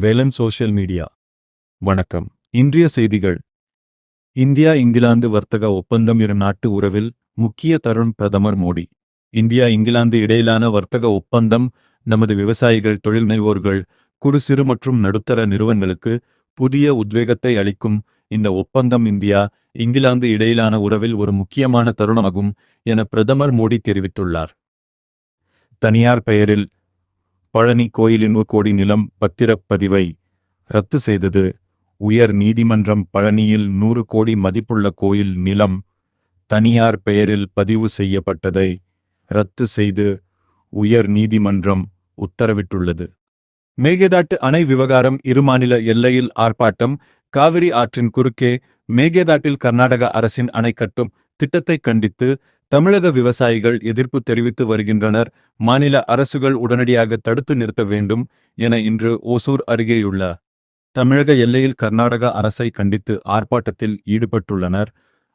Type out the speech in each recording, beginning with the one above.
Velan social media. வணக்கம். இன்றைய செய்திகள். இந்தியா இங்கிலாந்து வர்த்தக ஒப்பந்தம் இரு நாட்டு உறவில் முக்கிய தருணம். பிரதமர் மோடி. இந்தியா இங்கிலாந்து இடையிலான வர்த்தக ஒப்பந்தம் நமது விவசாயிகள், தொழில் முனைவோர்கள், குறு சிறு மற்றும் நடுத்தர நிறுவனங்களுக்கு புதிய உத்வேகத்தை அளிக்கும். இந்த ஒப்பந்தம் இந்தியா இங்கிலாந்து இடையிலான உறவில் ஒரு முக்கியமான தருணமாகும் என பிரதமர் மோடி தெரிவித்துள்ளார். தனியார் பெயரில் பழனி கோயிலின் 1 கோடி நிலம் பத்திரப்பதிவை ரத்து செய்தது. உயர் நீதிமன்றம் பழனியில் 100 கோடி மதிப்புள்ள கோயில் நிலம் தனியார் பெயரில் பதிவு செய்யப்பட்டதை ரத்து செய்து உயர் நீதிமன்றம் உத்தரவிட்டுள்ளது. மேகதாட்டு அணை விவகாரம். இரு மாநில எல்லையில் ஆர்ப்பாட்டம். காவிரி ஆற்றின் குறுக்கே மேகதாட்டில் கர்நாடக அரசின் அணை கட்டும் திட்டத்தை கண்டித்து தமிழக விவசாயிகள் எதிர்ப்பு தெரிவித்து வருகின்றனர். மாநில அரசுகள் உடனடியாக தடுத்து நிறுத்த வேண்டும் என இன்று ஓசூர் அருகேயுள்ள தமிழக எல்லையில் கர்நாடக அரசை கண்டித்து ஆர்ப்பாட்டத்தில் ஈடுபட்டுள்ளனர்.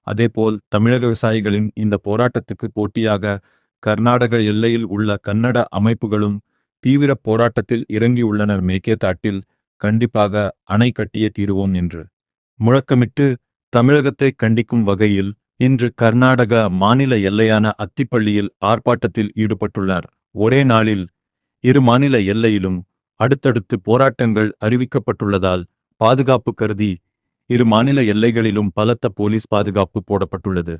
அதேபோல் தமிழக விவசாயிகளின் இந்த போராட்டத்துக்கு போட்டியாக கர்நாடக எல்லையில் உள்ள கன்னட அமைப்புகளும் தீவிர போராட்டத்தில் இறங்கியுள்ளனர். மேகதாட்டில் கண்டிப்பாக அணை கட்டியே தீருவோம் என்று முழக்கமிட்டு தமிழகத்தை கண்டிக்கும் வகையில் இன்று கர்நாடக மாநில எல்லையான அத்திப்பள்ளியில் ஆர்ப்பாட்டத்தில் ஈடுபட்டுள்ளார். ஒரே நாளில் இரு மாநில எல்லையிலும் அடுத்தடுத்து போராட்டங்கள் அறிவிக்கப்பட்டுள்ளதால் பாதுகாப்பு கருதி இரு மாநில எல்லைகளிலும் பலத்த போலீஸ் பாதுகாப்பு போடப்பட்டுள்ளது.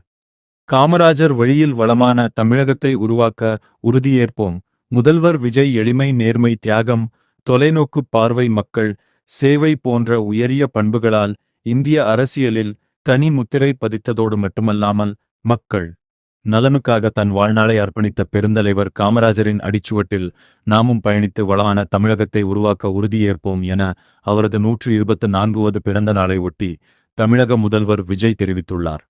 காமராஜர் வழியில் வளமான தமிழகத்தை உருவாக்க உறுதியேற்போம். முதல்வர் விஜய். எளிமை, நேர்மை, தியாகம், தொலைநோக்கு பார்வை, மக்கள் சேவை போன்ற உயரிய பண்புகளால் இந்திய அரசியலில் தனி முத்திரை பதித்ததோடு மட்டுமல்லாமல் மக்கள் நலனுக்காக தன் வாழ்நாளை அர்ப்பணித்த பெருந்தலைவர் காமராஜரின் அடிச்சுவட்டில் நாமும் பயணித்து வளமான தமிழகத்தை உருவாக்க உறுதியேற்போம் என அவரது 124வது பிறந்த நாளை ஒட்டி தமிழக முதல்வர் விஜய் தெரிவித்துள்ளார்.